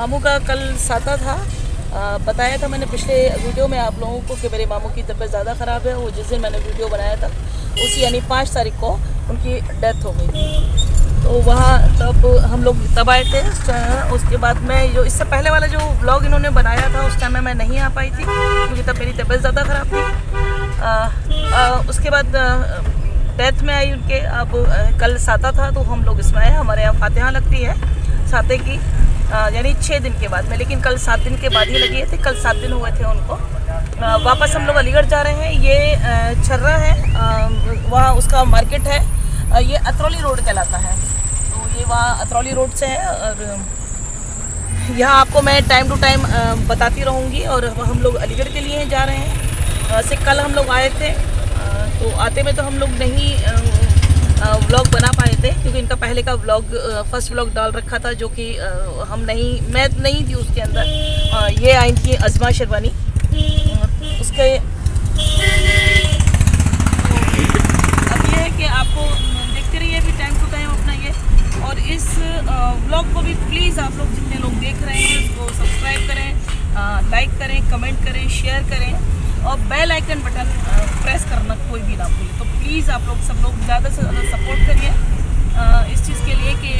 मामू का कल साता था। बताया था मैंने पिछले वीडियो में आप लोगों को कि मेरे मामू की तबीयत ज़्यादा ख़राब है। वो जिस दिन मैंने वीडियो बनाया था उसी यानी 5 तारीख को उनकी डेथ हो गई थी। तो वहाँ तब हम लोग तब आए थे। उसके बाद मैं जो इससे पहले वाला जो व्लॉग इन्होंने बनाया था उस टाइम में मैं नहीं आ पाई थी क्योंकि तब मेरी तबीयत ज़्यादा ख़राब थी। उसके बाद डेथ में आई उनके। अब कल साता था तो हम लोग इसमें आए। हमारे यहाँ फातिहा लगती है साते की, यानी 6 दिन के बाद में, लेकिन कल 7 दिन के बाद ही लगी थी। कल 7 दिन हुए थे उनको। वापस हम लोग अलीगढ़ जा रहे हैं। ये छर्रा है, वहाँ उसका मार्केट है। ये अतरौली रोड कहलाता है, तो ये वहाँ अतरौली रोड से है। और यहाँ आपको मैं टाइम टू टाइम बताती रहूँगी। और हम लोग अलीगढ़ के लिए जा रहे हैं। वैसे कल हम लोग आए थे, तो आते में तो हम लोग नहीं व्लॉग बना पाए थे क्योंकि इनका पहले का व्लॉग फर्स्ट व्लॉग डाल रखा था जो कि मैं नहीं थी उसके अंदर। ये आई थी अज़मा शेरवानी। उसके अब ये है कि आपको देखते रहिए भी टाइम टू टाइम अपना ये। और इस व्लॉग को भी प्लीज़ आप लोग जितने लोग देख रहे हैं उसको सब्सक्राइब करें, लाइक करें, कमेंट करें, शेयर करें और बेल आइकन बटन प्रेस करना कोई भी ना भूले। तो प्लीज़ आप लोग सब लोग ज़्यादा से ज़्यादा सपोर्ट करिए इस चीज़ के लिए कि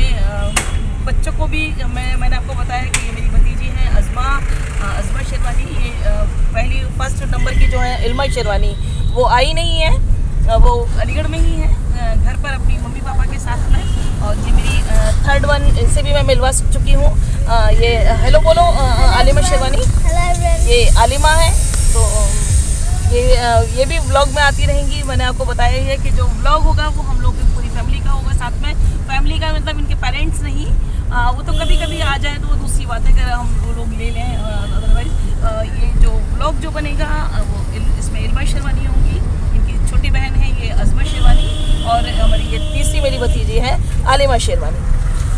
बच्चों को भी मैंने आपको बताया कि ये मेरी भतीजी हैं अज़मा शेरवानी। ये पहली फर्स्ट नंबर की जो है इल्मा शेरवानी, वो आई नहीं है, वो अलीगढ़ में ही है घर पर अपनी मम्मी पापा के साथ में। और ये मेरी थर्ड वन, इनसे भी मैं मिलवा चुकी हूँ। ये हेलो बोलो आलिमा शेरवानी, ये आलिमा है। तो ये भी व्लॉग में आती रहेंगी। मैंने आपको बताया है कि जो व्लॉग होगा वो हम लोग की पूरी फैमिली का होगा साथ में। फैमिली का मतलब इनके पेरेंट्स नहीं, वो तो कभी कभी आ जाए तो वो दूसरी बात है, अगर हम वो लोग ले लें। अदरवाइज ये जो व्लॉग जो बनेगा वो इसमें इल्मा शेरवानी होंगी, इनकी छोटी बहन है ये अज़मा शेरवानी, और हमारी ये तीसरी मेरी भतीजी है आलिमा शेरवानी।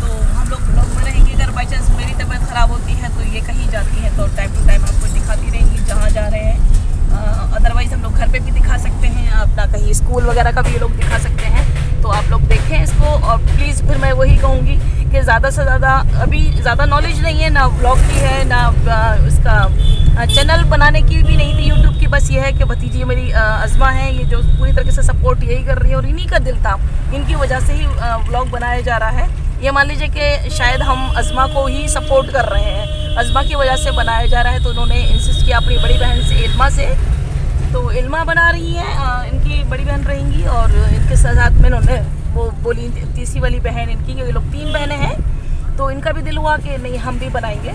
तो हम लोग व्लॉग में रहेंगे। अगर बाई चांस मेरी तबीयत ख़राब होती है तो ये कहीं जाती है तो टाइम टू टाइम आपको दिखाती रहेंगी जहाँ जा रहे हैं। अदरवाइज़ हम लोग घर पे भी दिखा सकते हैं, अपना कहीं स्कूल वगैरह का भी ये लोग दिखा सकते हैं। तो आप लोग देखें इसको। और प्लीज़ फिर मैं वही कहूँगी कि ज़्यादा से ज़्यादा अभी ज़्यादा नॉलेज नहीं है, ना व्लॉग की है ना इसका चैनल बनाने की भी नहीं थी यूट्यूब की। बस ये है कि भतीजी मेरी अज़मा है, ये जो पूरी तरीके से सपोर्ट यही कर रही है और इन्हीं का दिल था, इनकी वजह से ही व्लॉग बनाया जा रहा है। ये मान लीजिए कि शायद हम अज़मा को ही सपोर्ट कर रहे हैं, अज़मा की वजह से बनाया जा रहा है। तो उन्होंने इंसिस्ट किया अपनी बड़ी बहन से इल्मा से, तो इल्मा बना रही है, इनकी बड़ी बहन रहेंगी। और इनके साथ में उन्होंने वो बोली तीसरी वाली बहन इनकी, ये लोग 3 बहनें हैं, तो इनका भी दिल हुआ कि नहीं हम भी बनाएंगे।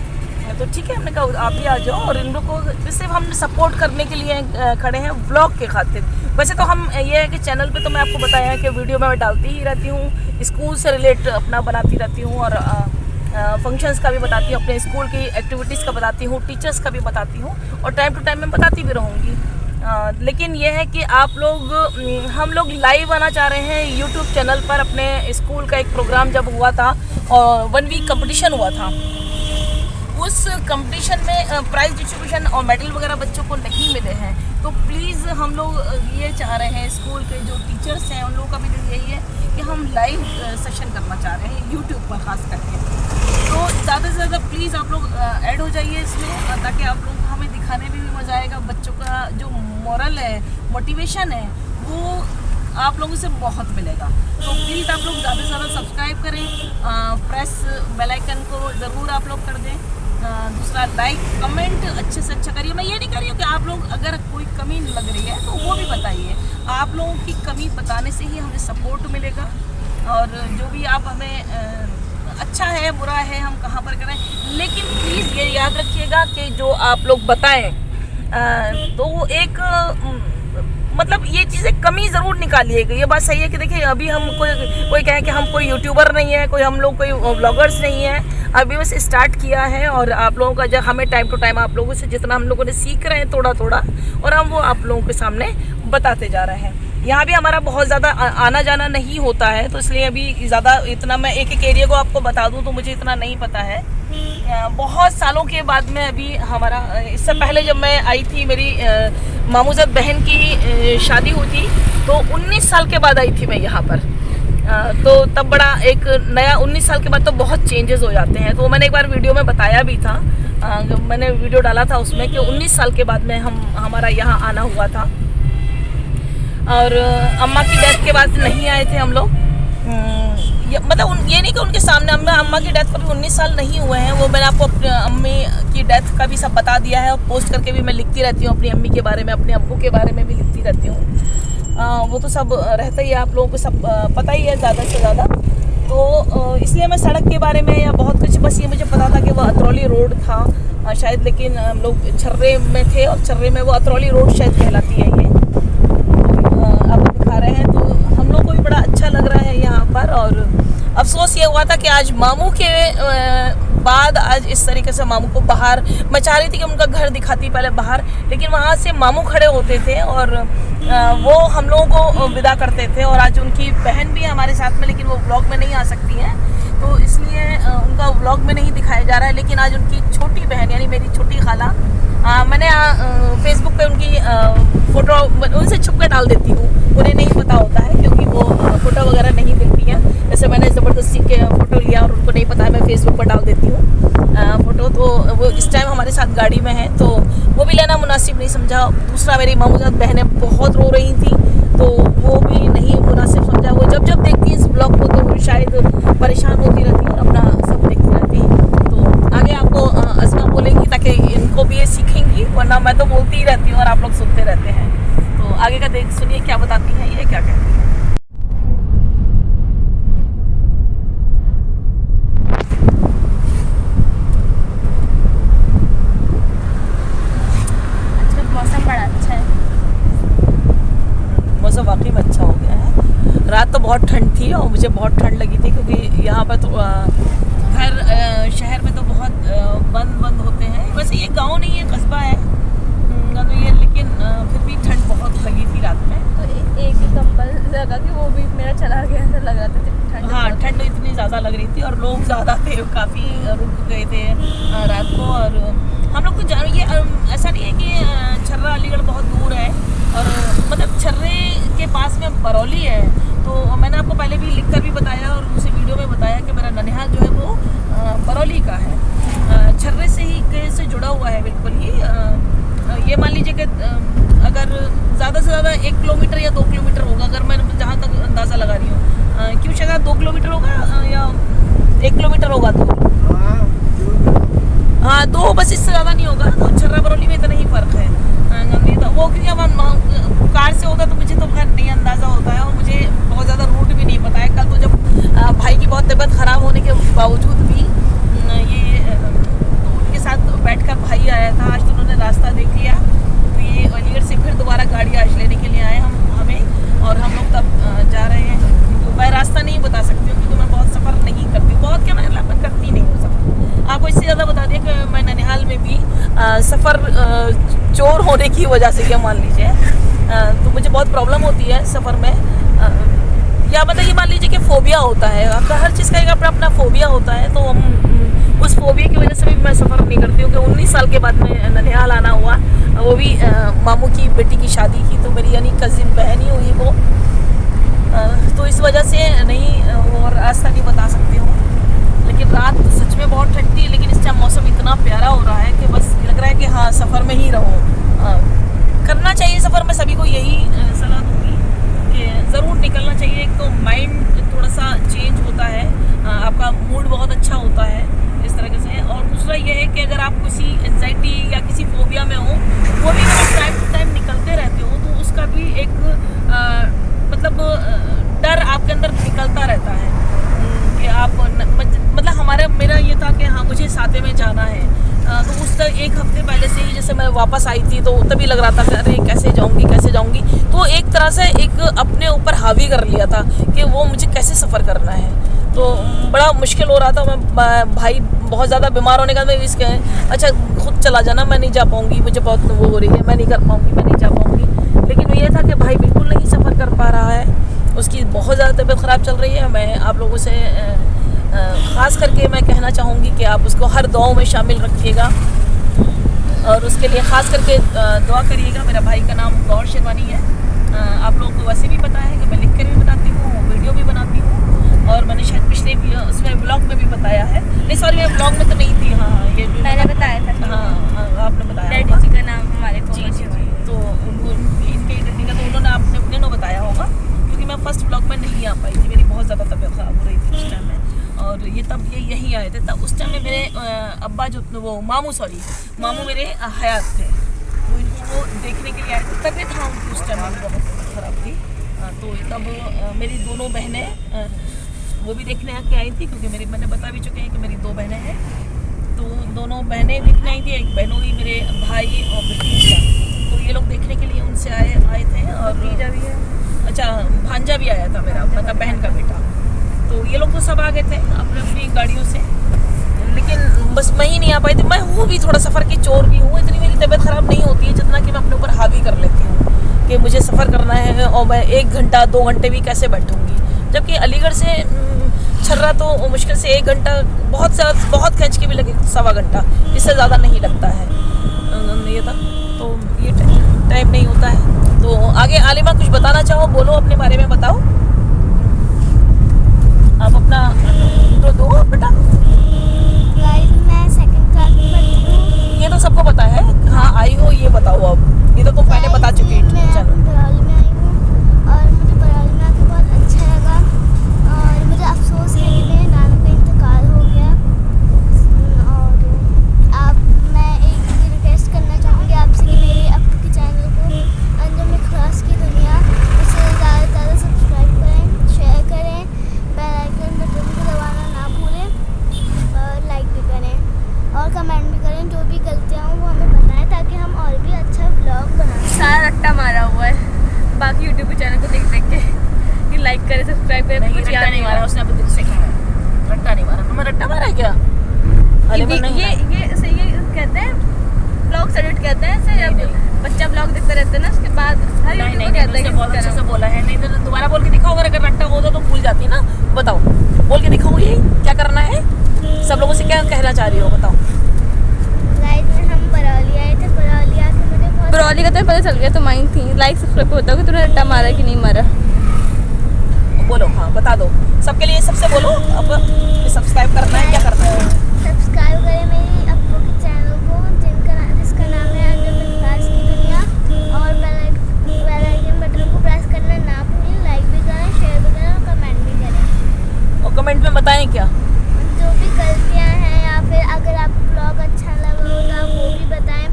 तो ठीक है, हमने कहा आप भी आ जाओ। और इन लोग को सिर्फ हम सपोर्ट करने के लिए खड़े हैं व्लॉग के खातिर। वैसे तो हम ये है कि चैनल पे तो मैं आपको बताया है कि वीडियो मैं डालती ही रहती हूँ, स्कूल से रिलेट अपना बनाती रहती हूँ और फंक्शंस का भी बताती हूँ, अपने स्कूल की एक्टिविटीज़ का बताती हूँ, टीचर्स का भी बताती हूँ और टाइम टू टाइम मैं बताती भी रहूँगी। लेकिन यह है कि आप लोग हम लोग लाइव आना चाह रहे हैं यूट्यूब चैनल पर। अपने स्कूल का एक प्रोग्राम जब हुआ था और 1 वीक कंपटीशन हुआ था, उस कंपटीशन में प्राइज़ डिस्ट्रीब्यूशन और मेडल वगैरह बच्चों को नहीं मिले हैं। तो प्लीज़ हम लोग ये चाह रहे हैं, स्कूल के जो टीचर्स हैं उन लोगों का भी दिल यही है कि हम लाइव सेशन करना चाह रहे हैं यूट्यूब पर ख़ास करके। तो ज़्यादा से ज़्यादा प्लीज़ आप लोग ऐड हो जाइए इसमें, ताकि आप लोग हमें दिखाने में भी मज़ा आएगा। बच्चों का जो मोरल है, मोटिवेशन है, वो आप लोगों से बहुत मिलेगा। तो प्लीज़ आप लोग ज़्यादा से ज़्यादा सब्सक्राइब करें, प्रेस बेल आइकन को ज़रूर आप लोग कर दें। दूसरा लाइक कमेंट अच्छे से अच्छा करिए। मैं ये नहीं कर रही हूँ कि आप लोग अगर कोई कमी लग रही है तो वो भी बताइए। आप लोगों की कमी बताने से ही हमें सपोर्ट मिलेगा। और जो भी आप हमें अच्छा है बुरा है हम कहाँ पर करें, लेकिन प्लीज़ ये याद रखिएगा कि जो आप लोग बताएं तो एक मतलब ये चीज़ें कमी ज़रूर निकालिएगा। ये बात सही है कि देखिए अभी हम कोई कहे कि हम कोई यूट्यूबर नहीं है, कोई हम लोग कोई व्लॉगर्स नहीं है, अभी बस स्टार्ट किया है। और आप लोगों का जब हमें टाइम टू टाइम आप लोगों से जितना हम लोगों ने सीख रहे हैं थोड़ा थोड़ा, और हम वो आप लोगों के सामने बताते जा रहे हैं। यहाँ भी हमारा बहुत ज़्यादा आना जाना नहीं होता है, तो इसलिए अभी ज़्यादा इतना मैं एक एक एरिया को आपको बता दूँ तो मुझे इतना नहीं पता है। बहुत सालों के बाद में अभी हमारा, इससे पहले जब मैं आई थी मेरी मामूज़द बहन की शादी हुई थी तो 19 साल के बाद आई थी मैं यहाँ पर। तो तब बड़ा एक नया 19 साल के बाद तो बहुत चेंजेस हो जाते हैं। तो मैंने एक बार वीडियो में बताया भी था, मैंने वीडियो डाला था उसमें कि 19 साल के बाद में हमारा यहाँ आना हुआ था। और अम्मा की डेथ के बाद नहीं आए थे हम लोग। मतलब ये नहीं कि उनके सामने अम्मा की डेथ को भी 19 साल नहीं हुए हैं। वो मैंने आपको अपने अम्मी की डेथ का भी सब बता दिया है, और पोस्ट करके भी मैं लिखती रहती हूँ अपनी अम्मी के बारे में, अपने अब्बू के बारे में भी लिखती रहती हूँ। वो तो सब रहता ही है, आप लोगों को सब पता ही है ज़्यादा से ज़्यादा। तो इसलिए मैं सड़क के बारे में या बहुत कुछ, बस ये मुझे पता था कि वो अतरौली रोड था शायद, लेकिन हम लोग छर्रे में थे और छर्रे में वो अतरौली रोड शायद कहलाती है ये। आप दिखा रहे हैं तो हम लोग को भी बड़ा अच्छा लग रहा है यहाँ पर। और अफसोस ये हुआ था कि आज मामू के बाद आज इस तरीके से मामू को बाहर, मैं चाह रही थी कि उनका घर दिखाती पहले बाहर, लेकिन वहाँ से मामू खड़े होते थे और वो हम लोगों को विदा करते थे। और आज उनकी बहन भी है हमारे साथ में, लेकिन वो व्लॉग में नहीं आ सकती हैं, तो इसलिए उनका व्लॉग में नहीं दिखाया जा रहा है। लेकिन आज उनकी छोटी बहन यानी मेरी छोटी खाला, मैंने फेसबुक पे उनकी फ़ोटो उनसे छुप के डाल देती हूँ, उन्हें नहीं पता होता है क्योंकि वो फ़ोटो वगैरह नहीं देखती हैं। जैसे मैंने ज़बरदस्ती के फ़ोटो लिया और उनको नहीं पता है, मैं फेसबुक पर डाल देती हूँ फ़ोटो। तो वो इस टाइम हमारे साथ गाड़ी में है, तो वो भी लेना मुनासिब नहीं समझा। दूसरा, मेरी मामूजात बहनें बहुत रो रही थी, तो वो भी नहीं मुनासिब समझा। वो जब जब देखती है इस ब्लॉग को तो शायद परेशान होती रहती है और अपना सब देखती रहती है। तो आगे आपको अज़मा बोलेंगी ताकि इनको भी ये सीखेंगी, वरना मैं तो बोलती ही रहती हूँ और आप लोग सुनते रहते हैं। तो आगे का देख सुनिए क्या बताती हैं, ये क्या कहती हैं। मौसम बड़ा अच्छा है, मौसम वाकई में अच्छा हो गया है। रात तो बहुत ठंड थी और मुझे बहुत ठंड लगी थी, क्योंकि यहाँ पर तो घर शहर में तो बहुत बंद होते हैं। वैसे ये गांव नहीं है, कस्बा है तो ये, लेकिन फिर भी ठंड बहुत लगी थी रात में। तो एक ही कंबल लगा कि वो भी मेरा चला गया था, लग रहा था ठंड। हाँ, ठंड इतनी ज़्यादा लग रही थी और लोग ज़्यादा थे, काफ़ी रुक गए थे रात को। और हम लोग तो ये ऐसा नहीं है कि छर्रा अलीगढ़ बहुत दूर है, और मतलब छर्रे के पास में बरौली है। तो मैंने आपको पहले भी लिखकर भी बताया और उसी वीडियो में बताया कि मेरा ननिहाल जो है वो बरौली का है, छर्रे से ही से जुड़ा हुआ है बिल्कुल ही। ये मान लीजिए कि अगर ज़्यादा से ज़्यादा 1 किलोमीटर या 2 किलोमीटर होगा, अगर मैं जहाँ तक अंदाज़ा लगा रही हूँ। क्यों शायद 2 किलोमीटर होगा या 1 किलोमीटर होगा, तो हाँ 2, बस इससे ज़्यादा नहीं होगा। तो छर्रा बरौली में इतना ही फ़र्क है। वो क्योंकि अब कार से होगा तो मुझे तो खैर नहीं अंदाज़ा होता है, और मुझे बहुत ज़्यादा रूट भी नहीं पता है। कल तो जब भाई की बहुत तबीयत ख़राब होने के बावजूद भी ये तो उनके साथ बैठकर भाई आया था। आज तो उन्होंने रास्ता देख लिया, तो ये अलीगढ़ से फिर दोबारा गाड़ी आज लेने के लिए आए हमें, और हम लोग तब जा रहे हैं। तो मैं रास्ता नहीं बता सकती हूँ क्योंकि मैं बहुत सफ़र नहीं करती हूँ, बहुत क्या मैं करती नहीं हूँ सफ़र। आपको इससे ज़्यादा बता दिया कि मैं ननिहाल में भी सफ़र चोर होने की वजह से, क्या मान लीजिए, तो मुझे बहुत प्रॉब्लम होती है सफ़र में। या मतलब ये मान लीजिए कि फ़ोबिया होता है, आपका हर चीज़ का एक अपना अपना फ़ोबिया होता है। तो हम उस फ़ोबिया की वजह से भी मैं सफ़र नहीं करती हूँ कि 19 साल के बाद में ननिहाल आना हुआ, वो भी मामू की बेटी की शादी की, तो मेरी यानी कज़िन बहन ही हुई वो। तो इस वजह से नहीं, और रास्ता नहीं बता सकती हूँ। लेकिन रात तो सच में बहुत ठंडी है, लेकिन इस टाइम मौसम इतना प्यारा हो रहा है कि बस लग रहा है कि हाँ सफ़र में ही रहो। करना चाहिए सफ़र में, सभी को यही सलाह दूँगी कि ज़रूर निकलना चाहिए। एक तो माइंड थोड़ा सा चेंज होता है, आपका मूड बहुत अच्छा होता है इस तरीके से। और दूसरा ये है कि अगर आप किसी एंजाइटी या किसी फोबिया में हो, वो भी अगर टाइम टू टाइम निकलते रहते हो, तो उसका भी एक मतलब डर आपके अंदर निकलता रहता है कि आप मतलब मेरा ये था कि हाँ मुझे साथे में जाना है। तो उस तक 1 हफ्ते पहले से ही जैसे मैं वापस आई थी, तो तभी लग रहा था कि अरे कैसे जाऊँगी। तो एक तरह से एक अपने ऊपर हावी कर लिया था कि वो मुझे कैसे सफ़र करना है। तो बड़ा मुश्किल हो रहा था। मैं भाई बहुत ज़्यादा बीमार होने का मैं इसके अच्छा खुद चला जाना, मैं नहीं जा पाऊँगी, मुझे बहुत वो हो रही है, मैं नहीं कर पाऊँगी, मैं नहीं जा पाऊँगी। लेकिन ये था कि भाई बिल्कुल नहीं सफ़र कर पा रहा है, उसकी बहुत ज़्यादा तबीयत ख़राब चल रही है। मैं आप लोगों से ख़ास करके मैं कहना चाहूँगी कि आप उसको हर दुआओं में शामिल रखिएगा, और उसके लिए ख़ास करके दुआ करिएगा। मेरा भाई का नाम गौर शेरवानी है। आप लोगों को वैसे भी पता है कि मैं लिख कर भी बताती हूँ, वीडियो भी बनाती हूँ। ब्लॉग में भी बताया है, नहीं सॉरी मैं ब्लॉग में तो नहीं थी, हाँ ये भी मैंने बताया था। हाँ आपने बताया डैडी होगा। जी का नाम हमारे को जी जी जी, तो इनके एडिटिंग का तो उन्होंने आपने अपने को बताया होगा, क्योंकि मैं फर्स्ट ब्लॉग में नहीं आ पाई थी, मेरी बहुत ज़्यादा तबीयत ख़राब हो रही थी उस टाइम में, और ये तब ये यहीं आए थे, तब उस टाइम में मेरे अब्बा जो वो मामू मेरे हयात थे, तो इनको देखने के लिए आए थे, तबीयत हाँ उनकी उस टाइम में बहुत ख़राब थी। तो तब मेरी दोनों बहनें वो भी देखने आके आई थी, क्योंकि मैंने बता भी चुके हैं कि मेरी 2 बहनें हैं, तो दोनों बहनें देखने आई थी, एक बहन हुई मेरे भाई और भतीजा, तो ये लोग देखने के लिए उनसे आए थे, और भतीजा भी है, अच्छा भांजा भी आया था मेरा, मतलब बहन का बेटा, तो ये लोग तो सब आ गए थे अपनी अपनी गाड़ियों से, लेकिन बस मैं ही नहीं आ पाई थी। मैं हूँ भी थोड़ा सफ़र की चोर भी हूँ, इतनी मेरी तबीयत ख़राब नहीं होती है जितना कि मैं अपने ऊपर हावी कर लेती हूँ कि मुझे सफ़र करना है और मैं 1 घंटा 2 घंटे भी कैसे बैठूँगी, जबकि अलीगढ़ से छर्रा तो मुश्किल से 1 घंटा, बहुत खींच के भी लगे 1.25 घंटा, इससे ज़्यादा नहीं लगता है ये था, तो ये टाइम नहीं होता है। तो आगे आलिमा कुछ बताना चाहो, बोलो अपने बारे में बताओ, आप अपना इंट्रो दो बेटा। मैं सेकंड क्लास में पढ़ती हूँ। ये तो सबको पता है, हाँ आई हो ये बताओ, अब ये तो तुम पहले बता चुकी हो। मैं चलो बरौली में आई हूँ और मुझे बरौली में आके बहुत अच्छा लगा, और मुझे अफसोस है कि मेरे नाना का इंतकाल हो गया। और मैं एक रिक्वेस्ट करना चाहूँगी आपसे कि मेरे अप्पू के चैनल को अंजुम इखलास की दुनिया उसे ज़्यादा से ज़्यादा सब्सक्राइब करें, शेयर करें, बेल आइकन बटन को दबाना ना भूलें, और लाइक भी करें और कमेंट भी करें, जो भी गलतियाँ हों वो हमें बताएं ताकि हम और भी अच्छा ब्लॉग बना सकें। सारा रट्टा मारा हुआ है बाकी यूट्यूब के चैनल को देख के कि लाइक करे, सब्सक्राइब करे, नहीं कुछ रट्टा याद नहीं मारा उसने, अभी दिल से कहा है, रट्टा नहीं मारा, हमें रट्टा मारा है क्या? ये कहते हैं ब्लॉग सेलेक्ट कहते हैं ऐसे, जब नहीं। बच्चा ब्लॉग देखता रहता है ना उसके बाद हर नहीं यूट्यूबर नहीं कहता है उसने कि बहुत अच्छे से बोला है, नहीं तो दोबारा बोल के दिखाओ, अगर रट्टा होता तो भूल जाती ना, बताओ बोल के दिखाओ, ये क्या करना है, सब लोगों से क्या कहना चाह रही हो बताओ। गाइस हम बरौली आए थे, बरौली आके मुझे बहुत ब्रॉली का तो पता चल गया तुम आई थी, लाइक सब्सक्राइब पे बताओ कि तूने रट्टा मारा कि नहीं मारा। बोलो हाँ बता दो सबके लिए, सबसे बोलो अब सब्सक्राइब करना है, क्या करना है। सब्सक्राइब करें मेरी अप्पू के चैनल को जिसका नाम है अंजुम इखलास की दुनिया, और बेल आइकन बटन को प्रेस करना ना भूलें, लाइक भी करें, शेयर भी करें और कमेंट भी करें। और कमेंट में बताएं क्या, जो भी गलतियां हैं, या फिर अगर आपको ब्लॉग अच्छा लगा हो तो आप वो भी बताएं,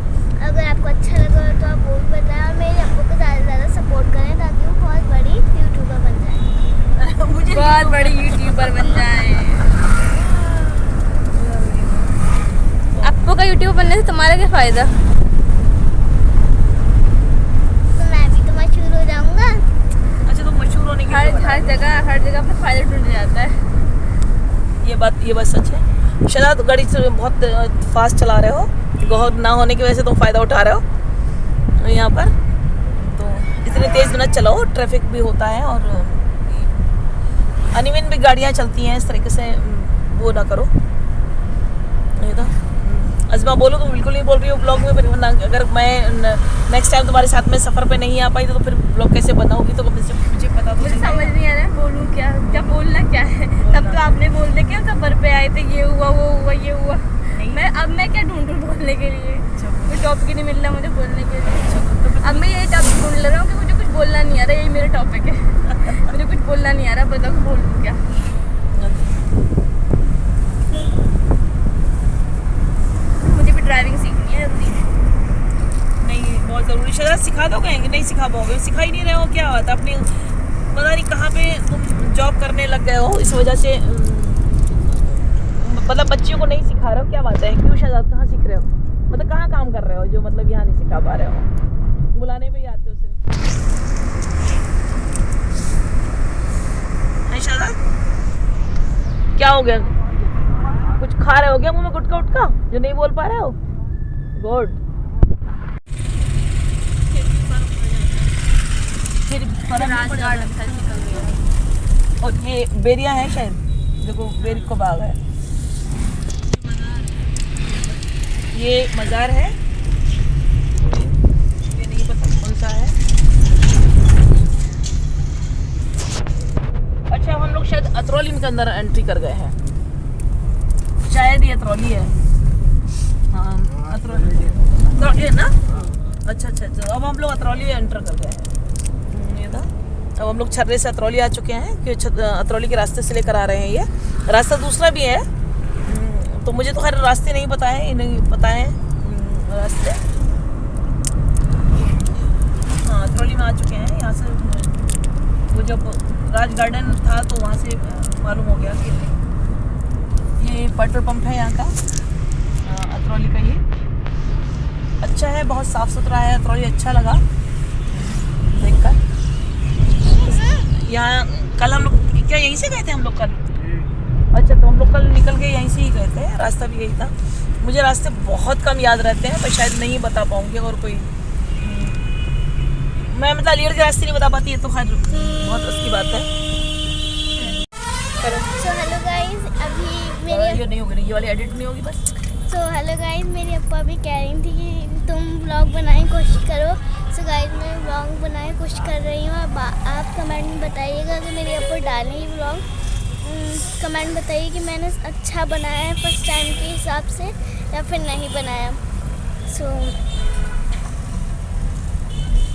अगर आपको अच्छा लगा हो तो आप वो भी बताएं, और मेरे अप्पू को ज़्यादा से ज़्यादा सपोर्ट करें ताकि वो बहुत बड़ी यूट्यूबर बन जाए। मुझे बहुत बड़ी यूट्यूबर बन जाए। अप्पू का यूट्यूब बनने से तुम्हारा क्या फायदा? तो मैं भी तो मशहूर हो जाऊंगा। अच्छा तो मशहूर होने के लिए हर बता जगह अपना फायदा ढूंढ जाता है। ये बात सच है। शायद गाड़ी से बहुत फास्ट चला रहे हो, गौर ना होने की वजह से तुम फ़ायदा उठा रहे हो यहाँ पर, तो इतनी तेज़ ना चलाओ, ट्रैफिक भी होता है और अनइवन भी गाड़ियाँ चलती हैं, इस तरीके से वो ना करो। ये तो अज़मा बोलो, तुम बिल्कुल नहीं बोल रही हो ब्लॉग में, फिर अगर मैं नेक्स्ट टाइम तुम्हारे साथ में सफ़र पे नहीं आ पाई तो फिर ब्लॉग कैसे बनाओगी, तो मुझे पता तो मुझे चलेगा। समझ नहीं आ रहा है बोलूँ क्या बोलना क्या है। तब तो आपने बोल दिया कि हम सफर पे आए थे, ये हुआ वो हुआ ये हुआ। मैं क्या ढूंढूं बोलने के लिए, कोई टॉपिक ही नहीं मिल रहा मुझे बोलने के लिए। अब मैं यही टॉपिक ढूंढ ले रहा हूँ कि मुझे कुछ बोलना नहीं आ रहा, यही मेरा टॉपिक है। मुझे कुछ बोलना नहीं आ रहा, बताओ कि बोलूँ क्या। मुझे भी ड्राइविंग सीखनी है जल्दी। नहीं बहुत ज़रूरी, शायद सिखा दो कहेंगे, नहीं सिखा पाओगे, सिखा ही नहीं रहे हो, क्या बात है, अपनी पता नहीं कहाँ पे तुम जॉब करने लग गए हो, इस वजह से मतलब बच्चियों को नहीं सिखा रहे हो, क्या बात है, क्यों शायद कहाँ सीख रहे हो, मतलब कहाँ काम कर रहे हो जो मतलब यहाँ नहीं सिखा पा रहे हो, बुलाने पे ही आते हो सिर्फ। शायद क्या हो गया, कुछ खा रहे हो क्या मुँह में गुटका उटका जो नहीं बोल पा रहे हो? गुड, फिर और ये बेरिया है शायद, देखो बेरी को बाग है, ये मज़ार है, ये नहीं पता कौन सा है। अच्छा हम लोग शायद अतरौली के अंदर एंट्री कर गए हैं, शायद ये अतरौली है। हाँ अतरौली है ना। अच्छा अच्छा अच्छा, अब हम लोग अतरौली एंटर कर गए हैं। ये था, अब हम लोग छर्रे से अतरौली आ चुके हैं कि अतरौली के रास्ते से लेकर आ रहे हैं। ये रास्ता दूसरा भी है, तो मुझे तो खैर रास्ते नहीं पता है, इन्हें पता है रास्ते। हाँ अतरौली में आ चुके हैं। यहाँ से वो जब राज गार्डन था तो वहाँ से मालूम हो गया कि ये पेट्रोल पंप है यहाँ का, अतरौली का। ये अच्छा है, बहुत साफ़ सुथरा है अतरौली, अच्छा लगा देखकर। यहाँ कल हम लोग क्या यहीं से गए थे हम लोग कल? अच्छा, तो हम लोग कल निकल के यहीं से ही गए थे, रास्ता भी यही था। मुझे रास्ते बहुत कम याद रहते हैं, मैं शायद नहीं बता पाऊँगी। और कोई मैं मतलब अलीगढ़ के रास्ते नहीं बता पाती, ये तो खैर बहुत उसकी बात है। सो हेलो गाइस, अभी मेरी ये नहीं होगी, ये वाली एडिट नहीं होगी बस। सो हेलो गाइस, मेरी अप्पा भी कह रही थी कि तुम व्लॉग बनाने की कोशिश करो। सो गाइस, मैं व्लॉग बनाने की कोशिश कर रही हूँ। अब आप कमेंट में बताइएगा कि मेरी अप्पा डालेंगी व्लॉग। कमेंट बताइए कि मैंने अच्छा बनाया है फर्स्ट टाइम के हिसाब से या फिर नहीं बनाया। सो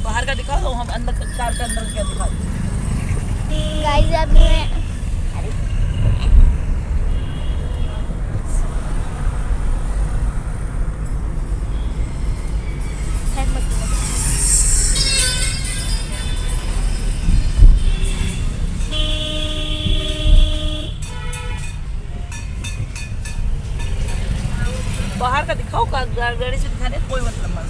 बाहर का दिखा दो, हम अंदर कार के अंदर क्या दिखा दो। गाइस अब मैं बाहर का दिखाओ, गाड़ी से दिखाने कोई मतलब नहीं।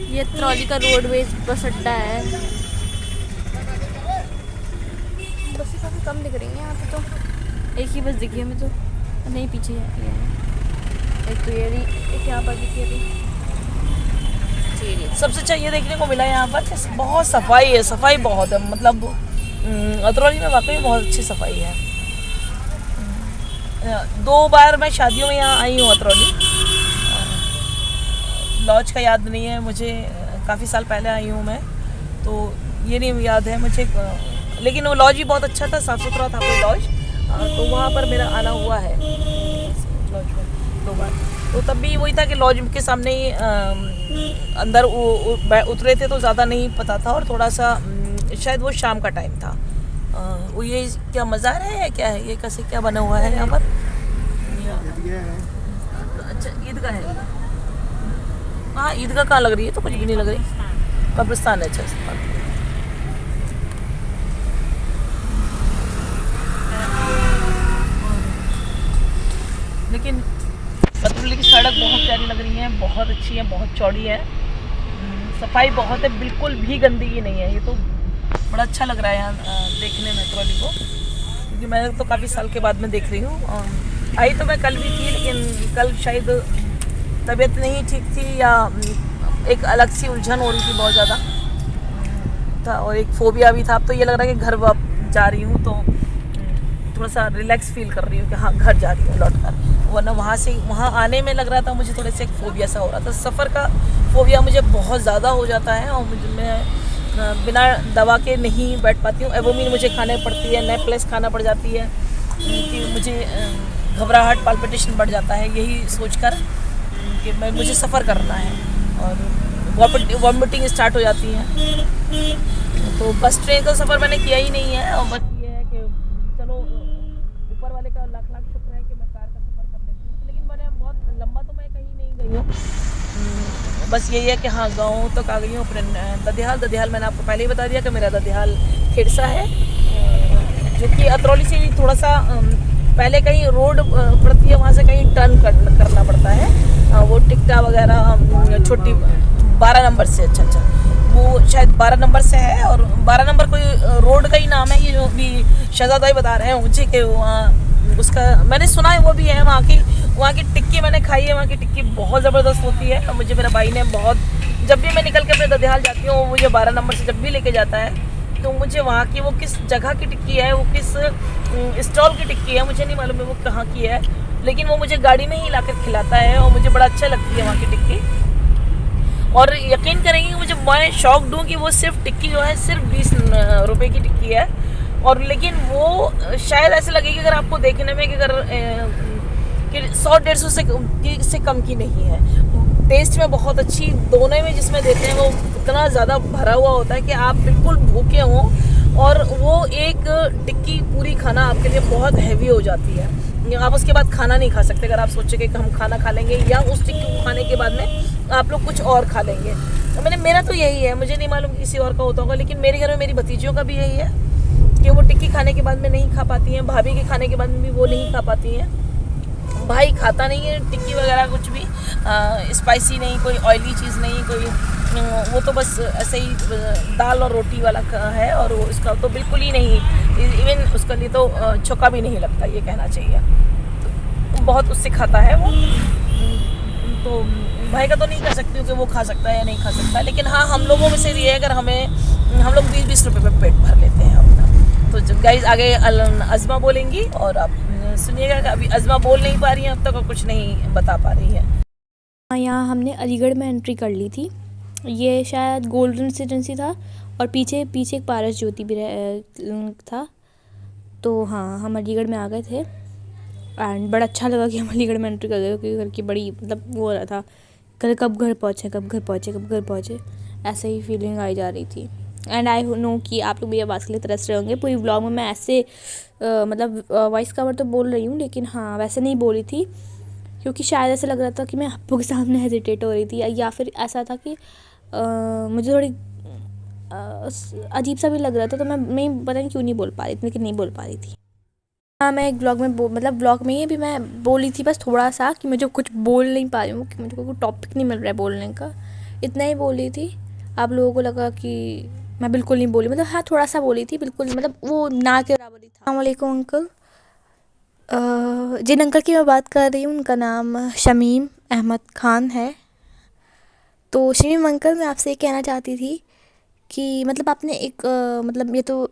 ये अतरौली का रोडवेज बस अड्डा है। बसें काफ़ी कम दिख रही हैं यहाँ पे, तो एक ही बस दिखी हमें तो, नहीं पीछे है एक तो ये रही, एक यहाँ पर दिखी अभी। सबसे अच्छा ये देखने को मिला यहाँ पर कि बहुत सफाई है, सफाई बहुत है। मतलब अतरौली में वाकई बहुत अच्छी सफाई है। 2 बार मैं शादियों में यहाँ आई हूँ अतरौली। लॉज का याद नहीं है मुझे, काफ़ी साल पहले आई हूँ मैं, तो ये नहीं याद है मुझे। लेकिन वो लॉज भी बहुत अच्छा था, साफ़ सुथरा था कोई लॉज, तो वहाँ पर मेरा आना हुआ है लॉज में 2 बार। तो तब भी वही था कि लॉज के सामने ही अंदर उतरे थे, तो ज़्यादा नहीं पता था। और थोड़ा सा शायद वो शाम का टाइम था। वो ये क्या मज़ार है क्या है, ये कैसे क्या बना हुआ है यहाँ पर? अच्छा ईदगाह है। हाँ ईदगाह कहाँ लग रही है, तो कुछ भी नहीं लग रही, कब्रिस्तान है। अच्छा लेकिन अतरौली की सड़क बहुत प्यारी लग रही है, बहुत अच्छी है, बहुत चौड़ी है, सफाई बहुत है, बिल्कुल भी गंदगी नहीं है। ये तो बड़ा अच्छा लग रहा है यहाँ देखने में अतरौली को, क्योंकि मैं तो काफ़ी साल के बाद में देख रही हूँ। आई तो मैं कल भी थी, लेकिन कल शायद तबीयत नहीं ठीक थी या एक अलग सी उलझन हो रही थी बहुत ज़्यादा था, और एक फोबिया भी था। अब तो ये लग रहा है कि घर जा रही हूँ तो थोड़ा सा रिलैक्स फील कर रही हूँ कि हाँ घर जा रही हूँ लौट कर, वरना वहाँ आने में लग रहा था मुझे थोड़े से एक फोबिया सा हो रहा था। सफ़र का फोबिया मुझे बहुत ज़्यादा हो जाता है, और मैं बिना दवा के नहीं बैठ पाती हूँ। एवोमिन मुझे खाने पड़ती है, नेप्लेस खाना पड़ जाती है, कि मुझे घबराहट पाल्पिटेशन बढ़ जाता है यही सोचकर कि मुझे सफ़र करना है, और वॉमिटिंग स्टार्ट हो जाती है। तो बस ट्रेन का सफ़र मैंने किया ही नहीं है, और बस ये है कि चलो ऊपर वाले का लाख लाख शुक्र है कि मैं कार का सफ़र कर लेती हूँ। लेकिन मैंने बहुत लंबा तो मैं कहीं नहीं गई हूँ, बस यही है कि हाँ गाँव तक आ गई हूँ अपने ददियाल। मैंने आपको पहले ही बता दिया कि मेरा ददियाल खिरसा है, जो कि अतरौली से भी थोड़ा सा पहले कहीं रोड पड़ती है, वहाँ से कहीं टर्न करना पड़ता है। वो टिक्टा वगैरह छोटी 12 नंबर से, अच्छा वो शायद 12 नंबर से है, और 12 नंबर कोई रोड का ही नाम है। ये जो भी शहजाद भाई बता रहे हैं मुझे कि वहाँ उसका मैंने सुना है वो भी है। वहाँ की टिक्की मैंने खाई है, वहाँ की टिक्की बहुत ज़बरदस्त होती है। और मुझे मेरा भाई ने जब भी मैं निकल के अपने ददियाल जाती हूँ, मुझे 12 नंबर से जब भी लेके जाता है, तो मुझे वहाँ की वो किस जगह की टिक्की है, वो किस स्टॉल की टिक्की है मुझे नहीं मालूम है वो कहाँ की है, लेकिन वो मुझे गाड़ी में ही लाकर खिलाता है, और मुझे बड़ा अच्छा लगती है वहाँ की टिक्की। और यकीन करेंगे मुझे, मैं शॉक्ड हूँ कि वो सिर्फ टिक्की जो है सिर्फ 20 रुपए की टिक्की है। और लेकिन वो शायद ऐसे लगेगी अगर आपको देखने में कि अगर 100-150 से कम की नहीं है। टेस्ट में बहुत अच्छी, दोनों में जिसमें देते हैं वो इतना ज़्यादा भरा हुआ होता है कि आप बिल्कुल भूखे हों और वो एक टिक्की पूरी खाना आपके लिए बहुत हैवी हो जाती है। आप उसके बाद खाना नहीं खा सकते। अगर आप सोचें कि हम खाना खा लेंगे या उस टिक्की को खाने के बाद में आप लोग कुछ और खा लेंगे, तो मेरा तो यही है, मुझे नहीं मालूम किसी और का होता होगा, लेकिन मेरे घर में मेरी भतीजियों का भी यही है कि वो टिक्की खाने के बाद में नहीं खा पाती हैं। भाभी के खाने के बाद में भी वो नहीं खा पाती हैं। भाई खाता नहीं है टिक्की वगैरह कुछ भी, स्पाइसी नहीं, कोई ऑयली चीज़ नहीं, कोई वो तो बस ऐसे ही दाल और रोटी वाला है। और वो इसका तो बिल्कुल ही नहीं, इवन उसके लिए तो छौका भी नहीं लगता, ये कहना चाहिए। तो बहुत उससे खाता है वो। तो भाई का तो नहीं कर सकती हूँ कि वो खा सकता है या नहीं खा सकता, लेकिन हाँ हम लोगों में से भी है, अगर हम लोग 20-20 रुपये में पेट भर लेते हैं अपना। तो गाइज आगे अज़मा बोलेंगी और आप सुनिएगा कि अभी अज़मा बोल नहीं पा रही है अब तक और कुछ नहीं बता पा रही है। यहाँ हमने अलीगढ़ में एंट्री कर ली थी। ये शायद गोल्डन रेसिडेंसी था और पीछे एक पारस ज्योति भी था। तो हाँ, हम अलीगढ़ में आ गए थे एंड बड़ा अच्छा लगा कि हम अलीगढ़ में एंट्री कर गए, क्योंकि घर की बड़ी मतलब वो हो रहा था, कब घर पहुँचे, ऐसे ही फीलिंग आई जा रही थी। एंड आई नो कि आप लोग मेरी आवाज़ के लिए तरस रहे होंगे। पूरी व्लॉग में मैं ऐसे मतलब वॉइस कवर तो बोल रही हूँ, लेकिन हाँ वैसे नहीं बोली थी, क्योंकि शायद ऐसा लग रहा था कि मैं आपको के सामने हेजिटेट हो रही थी, या फिर ऐसा था कि मुझे थोड़ी अजीब सा भी लग रहा था। तो मैं पता नहीं क्यों नहीं बोल पा रही थी, लेकिन नहीं बोल पा रही थी। हाँ, मैं एक ब्लॉग में मतलब ब्लॉग में ही भी मैं बोली थी बस थोड़ा सा कि मुझे कुछ बोल नहीं पा रही हूँ, कि मुझे कोई टॉपिक नहीं मिल रहा है बोलने का, इतना ही बोली थी। आप लोगों को लगा कि मैं बिल्कुल नहीं बोली, मतलब हाँ थोड़ा सा बोली थी, बिल्कुल मतलब वो ना के बराबर ही था। अस्सलाम वालेकुम अंकल। जिन अंकल की मैं बात कर रही हूँ उनका नाम शमीम अहमद ख़ान है। तो शमीम अंकल, मैं आपसे ये कहना चाहती थी कि मतलब आपने एक मतलब ये तो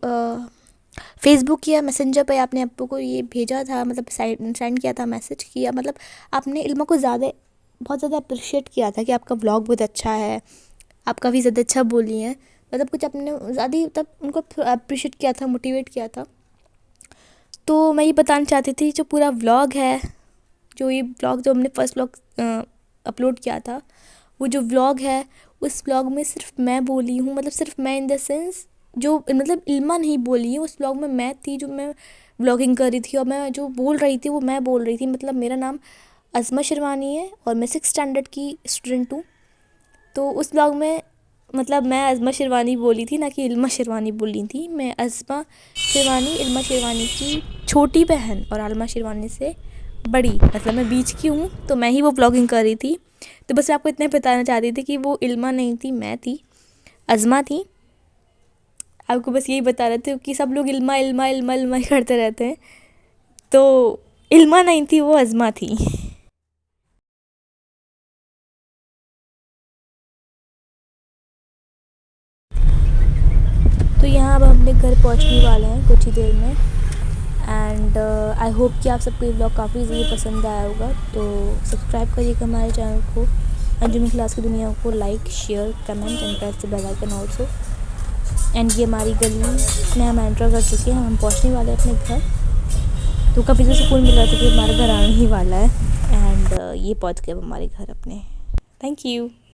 फेसबुक या मैसेंजर पे आपने आपको को ये भेजा था, मतलब सेंड किया था, मैसेज किया, मतलब आपने इल्मा को बहुत ज़्यादा अप्रिशिएट किया था कि आपका व्लॉग बहुत अच्छा है, आप काफ़ी ज़्यादा अच्छा बोली हैं, मतलब कुछ आपने ज़्यादा तब उनको अप्रिशिएट किया था, मोटिवेट किया था। तो मैं ये बताना चाहती थी, जो पूरा व्लॉग है, जो हमने फर्स्ट व्लॉग अपलोड किया था, वो जो व्लॉग है उस व्लॉग में सिर्फ मैं बोली हूँ, मतलब सिर्फ मैं इन द सेंस जो मतलब इल्मा नहीं बोली है, उस व्लॉग में मैं थी जो मैं व्लॉगिंग कर रही थी, और मैं जो बोल रही थी वो मैं बोल रही थी। मतलब मेरा नाम अज़मा शेरवानी है और मैं 6th स्टैंडर्ड की स्टूडेंट हूँ। तो उस व्लॉग में मतलब मैं अज़मा शेरवानी बोली थी, ना कि इल्मा शेरवानी बोली थी। मैं अज़मा शेरवानी इल्मा शेरवानी की छोटी बहन और आलमा शेरवानी से बड़ी, मतलब मैं बीच की हूँ, तो मैं ही वो व्लॉगिंग कर रही थी। तो बस आपको इतना बताना चाहती थी कि वो इल्मा नहीं थी, मैं थी, अज़मा थी। आपको बस यही बता रहे थे कि सब लोग इल्मा इल्मा इल्मा इल्मा ही करते रहते हैं, तो इल्मा नहीं थी, वो अज़मा थी। तो यहाँ अब हम अपने घर पहुँचने वाले हैं कुछ ही देर में। एंड आई होप कि आप सबको ये व्लॉग काफ़ी ज़्यादा पसंद आया होगा। तो सब्सक्राइब करिएगा हमारे चैनल को, अंजुम क्लास की दुनिया को like, share, comment and press the bell icon also. And ये हमारी गली में हम एंटर कर चुके हैं, हम पहुँचने वाले हैं अपने घर। तो काफ़ी ज़्यादा सुकून मिल रहा था कि हमारा घर आने ही वाला है। एंड ये पहुँच गए हमारे घर अपने। Thank you.